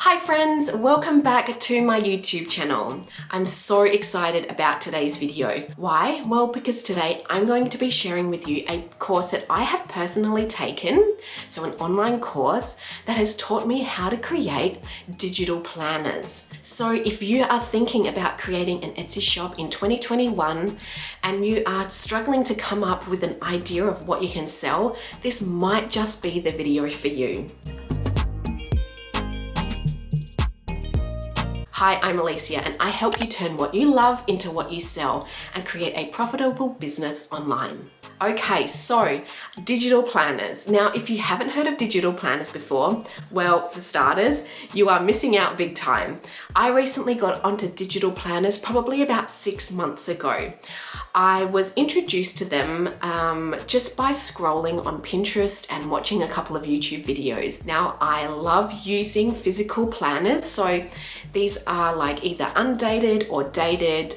Hi friends, welcome back to my YouTube channel. I'm so excited about today's video. Why? Well, because today I'm going to be sharing with you a course that I have personally taken, so an online course that has taught me how to create digital planners. So if you are thinking about creating an Etsy shop in 2021 and you are struggling to come up with an idea of what you can sell, this might just be the video for you. Hi, I'm Alicia and I help you turn what you love into what you sell and create a profitable business online. Okay, so digital planners. Now, if you haven't heard of digital planners before, well, for starters, you are missing out big time. I recently got onto digital planners probably about 6 months ago. I was introduced to them just by scrolling on Pinterest and watching a couple of YouTube videos. Now, I love using physical planners. So these are like either undated or dated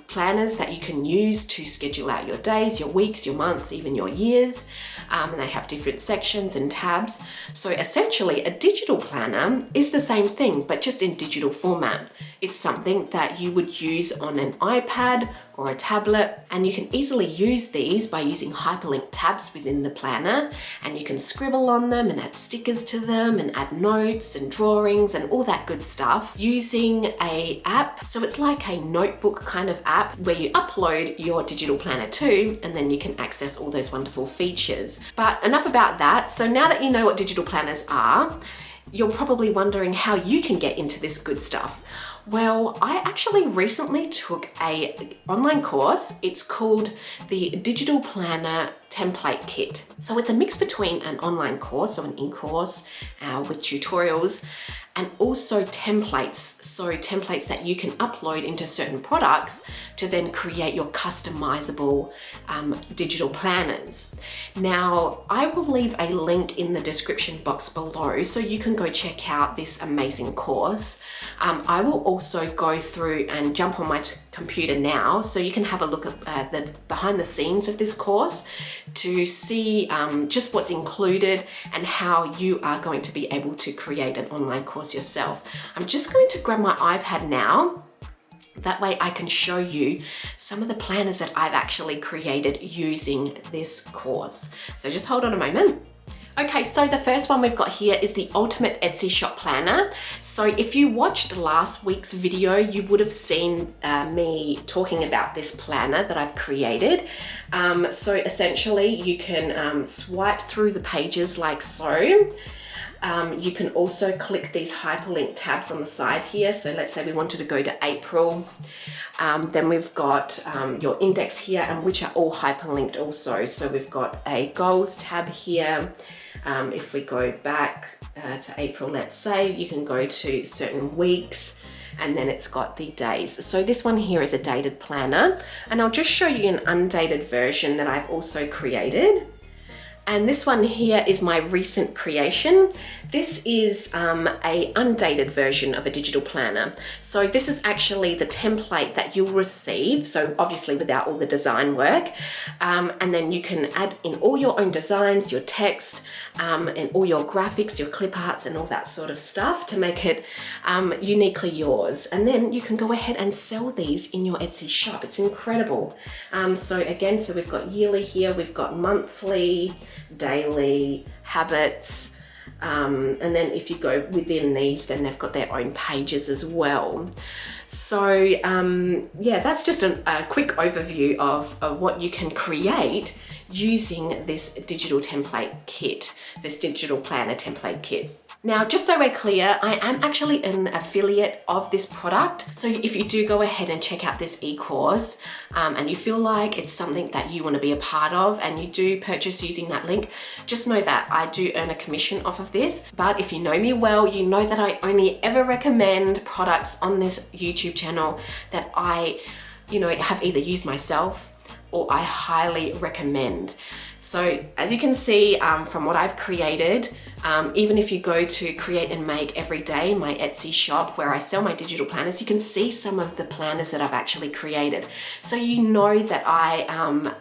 planners that you can use to schedule out your days, your weeks, your months, even your years. And they have different sections and tabs. So essentially a digital planner is the same thing, but just in digital format. It's something that you would use on an iPad or a tablet, and you can easily use these by using hyperlink tabs within the planner, and you can scribble on them and add stickers to them and add notes and drawings and all that good stuff using an app. So it's like a notebook kind of app where you upload your digital planner to, and then you can access all those wonderful features. But enough about that. So now that you know what digital planners are, you're probably wondering how you can get into this good stuff. Well, I actually recently took an online course. It's called the Digital Planner Template Kit. So it's a mix between an online course, so an e-course with tutorials, and also templates. So templates that you can upload into certain products to then create your customizable digital planners. Now, I will leave a link in the description box below so you can go check out this amazing course. I will also go through and jump on my computer now so you can have a look at the behind the scenes of this course to see just what's included and how you are going to be able to create an online course yourself. I'm just going to grab my iPad now. That way I can show you some of the planners that I've actually created using this course. So just hold on a moment. Okay, so the first one we've got here is the Ultimate Etsy Shop Planner. So if you watched last week's video, you would have seen me talking about this planner that I've created. So essentially you can swipe through the pages like so. You can also click these hyperlink tabs on the side here. So let's say we wanted to go to April. Then we've got your index here, and which are all hyperlinked also. So we've got a goals tab here. If we go back to April, let's say, you can go to certain weeks, and then it's got the days. So this one here is a dated planner, and I'll just show you an undated version that I've also created. And this one here is my recent creation. This is a undated version of a digital planner. So this is actually the template that you'll receive. So obviously without all the design work. And then you can add in all your own designs, your text, and all your graphics, your clip arts and all that sort of stuff to make it uniquely yours. And then you can go ahead and sell these in your Etsy shop. It's incredible. So again, so we've got yearly here, we've got monthly, daily, habits, and then if you go within these, then they've got their own pages as well. So yeah, that's just a quick overview of what you can create using this digital template kit, this digital planner template kit. Now, just so we're clear, I am actually an affiliate of this product. So if you do go ahead and check out this e-course and you feel like it's something that you want to be a part of and you do purchase using that link, just know that I do earn a commission off of this. But if you know me well, you know that I only ever recommend products on this YouTube channel that I, have either used myself or I highly recommend. So as you can see from what I've created, even if you go to Create and Make every day, my Etsy shop where I sell my digital planners, you can see some of the planners that I've actually created. So you know that I am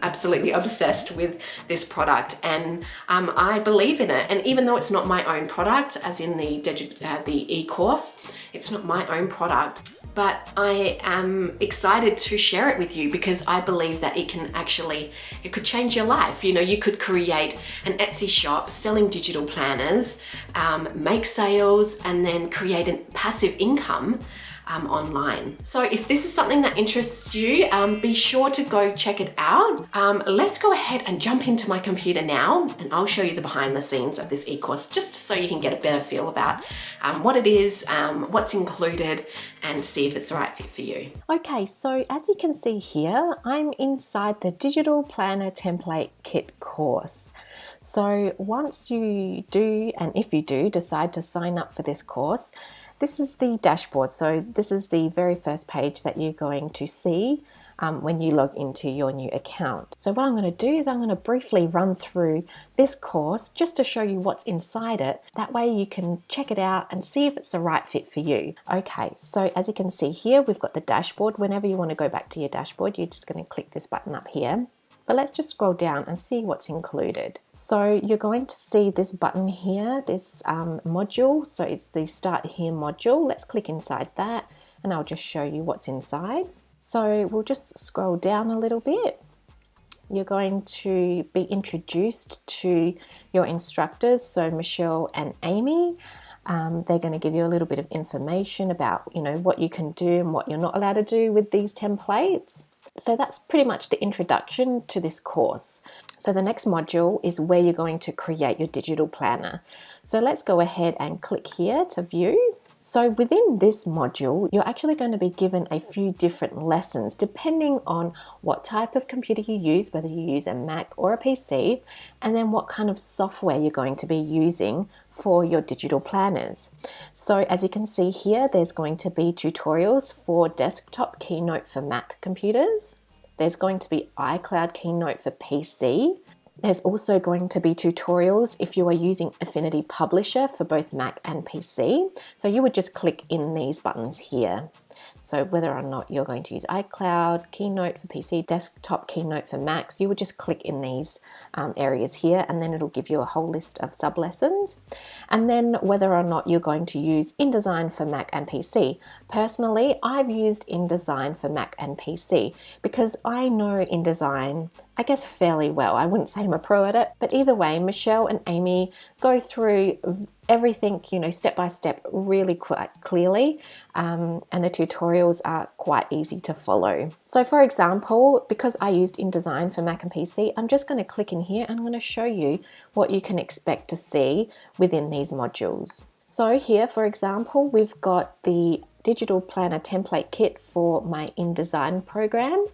absolutely obsessed with this product, and I believe in it. And even though it's not my own product, as in the e-course, it's not my own product, but I am excited to share it with you because I believe that it could change your life. You know, you could create an Etsy shop selling digital planners, make sales, and then create a passive income online. So if this is something that interests you, be sure to go check it out. Let's go ahead and jump into my computer now, and I'll show you the behind the scenes of this e-course, just so you can get a better feel about what it is, what's included, and see if it's the right fit for you. Okay, so as you can see here, I'm inside the Digital Planner Template Kit course. So once you do, and if you do decide to sign up for this course, this is the dashboard. So this is the very first page that you're going to see when you log into your new account. So what I'm going to do is I'm going to briefly run through this course just to show you what's inside it. That way you can check it out and see if it's the right fit for you. Okay, so as you can see here, we've got the dashboard. Whenever you want to go back to your dashboard, you're just going to click this button up here. But let's just scroll down and see what's included. So you're going to see this button here, this module. So it's the Start Here module. Let's click inside that and I'll just show you what's inside. So we'll just scroll down a little bit. You're going to be introduced to your instructors, so Michelle and Amy. They're going to give you a little bit of information about, you know, what you can do and what you're not allowed to do with these templates. So that's pretty much the introduction to this course. So the next module is where you're going to create your digital planner. So let's go ahead and click here to view. So within this module, you're actually going to be given a few different lessons depending on what type of computer you use, whether you use a Mac or a PC, and then what kind of software you're going to be using for your digital planners. So as you can see here, there's going to be tutorials for desktop Keynote for Mac computers. There's going to be iCloud Keynote for PC. There's also going to be tutorials if you are using Affinity Publisher for both Mac and PC. So you would just click in these buttons here. So whether or not you're going to use iCloud, Keynote for PC, desktop Keynote for Macs, you would just click in these areas here, and then it'll give you a whole list of sub-lessons. And then whether or not you're going to use InDesign for Mac and PC. Personally, I've used InDesign for Mac and PC because I know InDesign, I guess, fairly well. I wouldn't say I'm a pro at it, but either way, Michelle and Amy go through everything, you know, step by step, really quite clearly, and the tutorials are quite easy to follow. So for example, because I used InDesign for Mac and PC, I'm just going to click in here and I'm going to show you what you can expect to see within these modules. So here, for example, we've got the Digital Planner Template Kit for my InDesign program.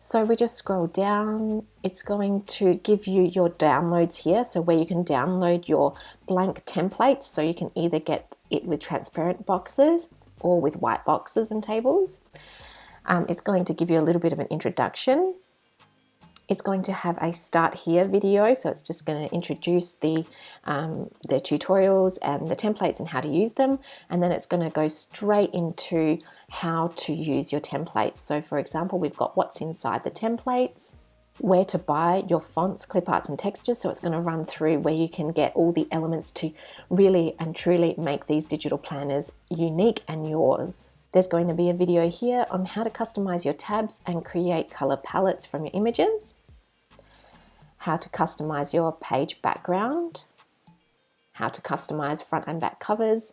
So we just scroll down, it's going to give you your downloads here, so where you can download your blank templates, so you can either get it with transparent boxes or with white boxes and tables. It's going to give you a little bit of an introduction. It's going to have a Start Here video, so it's just going to introduce the tutorials and the templates and how to use them, and then it's going to go straight into how to use your templates. So for example, we've got what's inside the templates, where to buy your fonts, clip arts and textures. So it's going to run through where you can get all the elements to really and truly make these digital planners unique and yours. There's going to be a video here on how to customize your tabs and create color palettes from your images, how to customize your page background, how to customize front and back covers,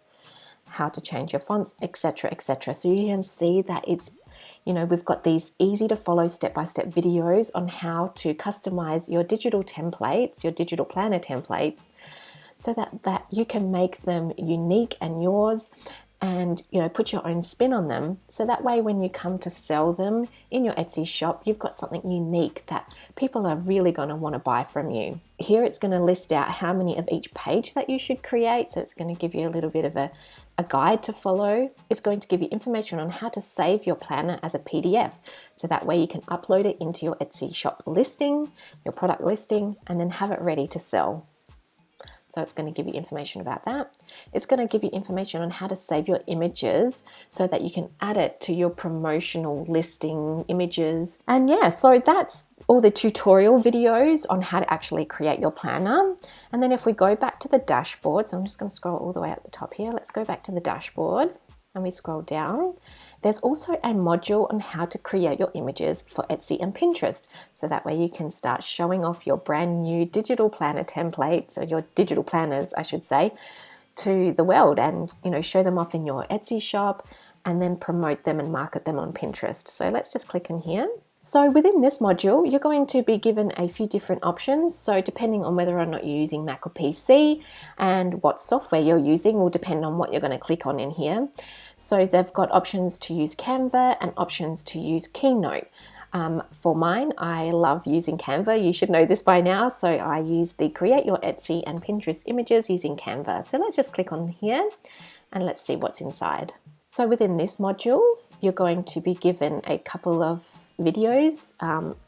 how to change your fonts, etc., etc. So you can see that it's, you know, we've got these easy to follow step-by-step videos on how to customize your digital templates, your digital planner templates, so that you can make them unique and yours, and put your own spin on them, so that way when you come to sell them in your Etsy shop, you've got something unique that people are really going to want to buy from you. Here it's going to list out how many of each page that you should create, so it's going to give you a little bit of a guide to follow. It's going to give you information on how to save your planner as a PDF, so that way you can upload it into your Etsy shop listing, your product listing, and then have it ready to sell. So it's going to give you information about that. It's going to give you information on how to save your images so that you can add it to your promotional listing images. And yeah, so that's all the tutorial videos on how to actually create your planner. And then if we go back to the dashboard, so I'm just going to scroll all the way at the top here. Let's go back to the dashboard and we scroll down. There's also a module on how to create your images for Etsy and Pinterest. So that way you can start showing off your brand new digital planner templates, or your digital planners, I should say, to the world, and show them off in your Etsy shop and then promote them and market them on Pinterest. So let's just click in here. So within this module, you're going to be given a few different options. So depending on whether or not you're using Mac or PC and what software you're using will depend on what you're going to click on in here. So they've got options to use Canva and options to use Keynote. For mine, I love using Canva. You should know this by now. So I use the Create Your Etsy and Pinterest images using Canva. So let's just click on here and let's see what's inside. So within this module, you're going to be given a couple of videos.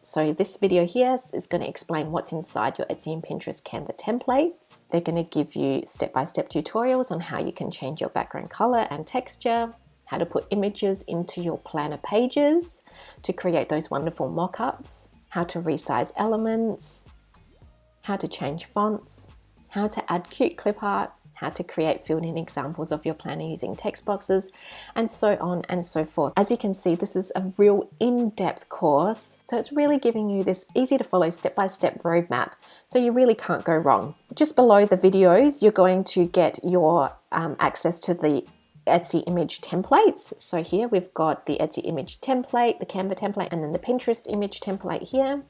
So this video here is going to explain what's inside your Etsy and Pinterest Canva templates. They're going to give you step-by-step tutorials on how you can change your background color and texture, how to put images into your planner pages to create those wonderful mock-ups, how to resize elements, how to change fonts, how to add cute clip art, how to create filled-in examples of your planner using text boxes, and so on and so forth. As you can see, this is a real in-depth course, so it's really giving you this easy-to-follow step-by-step roadmap, so you really can't go wrong. Just below the videos, you're going to get your access to the Etsy image templates. So here we've got the Etsy image template, the Canva template, and then the Pinterest image template here.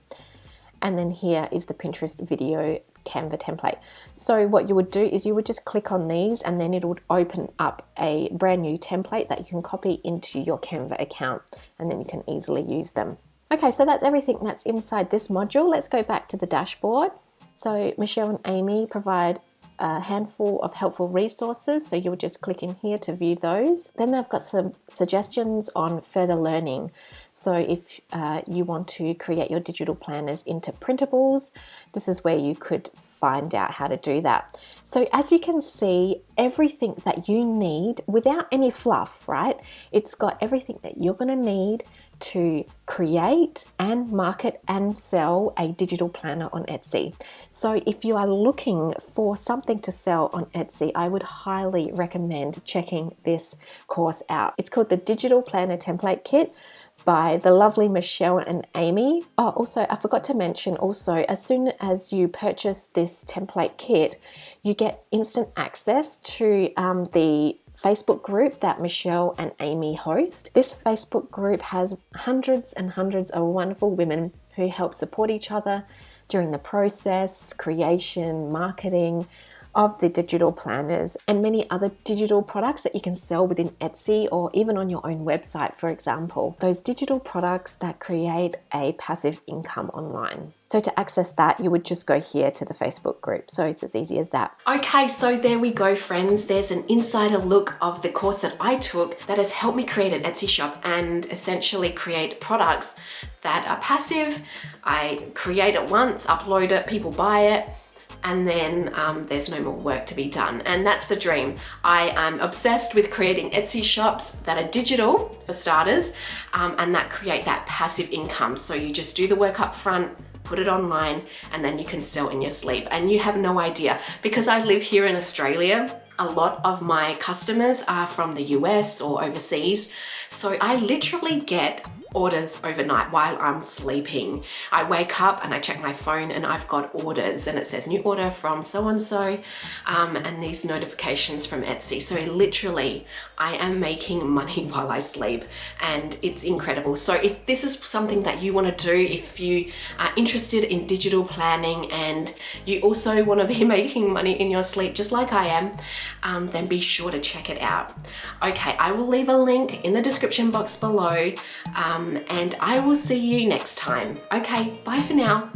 And then here is the Pinterest video Canva template. So what you would do is you would just click on these, and then it would open up a brand new template that you can copy into your Canva account, and then you can easily use them. Okay, so that's everything that's inside this module. Let's go back to the dashboard. So Michelle and Amy provide a handful of helpful resources, so you would just click in here to view those. Then they've got some suggestions on further learning. So if you want to create your digital planners into printables, this is where you could find out how to do that. So as you can see, everything that you need without any fluff, right? It's got everything that you're going to need to create and market and sell a digital planner on Etsy. So if you are looking for something to sell on Etsy, I would highly recommend checking this course out. It's called the Digital Planner Template Kit by the lovely Michelle and Amy. Oh, also, I forgot to mention also, as soon as you purchase this template kit, you get instant access to the Facebook group that Michelle and Amy host. This Facebook group has hundreds and hundreds of wonderful women who help support each other during the process, creation, marketing of the digital planners and many other digital products that you can sell within Etsy or even on your own website, for example. Those digital products that create a passive income online. So to access that, you would just go here to the Facebook group. So it's as easy as that. Okay, so there we go, friends. There's an insider look of the course that I took that has helped me create an Etsy shop and essentially create products that are passive. I create it once, upload it, people buy it, and then there's no more work to be done. And that's the dream. I am obsessed with creating Etsy shops that are digital, for starters, and that create that passive income. So you just do the work up front, put it online, and then you can sell in your sleep. And you have no idea, because I live here in Australia, a lot of my customers are from the US or overseas. So I literally get orders overnight while I'm sleeping. I wake up and I check my phone and I've got orders and it says new order from so-and-so and these notifications from Etsy. So literally I am making money while I sleep and it's incredible. So if this is something that you want to do, if you are interested in digital planning and you also want to be making money in your sleep just like I am, then be sure to check it out. Okay, I will leave a link in the description box below and I will see you next time. Okay, bye for now.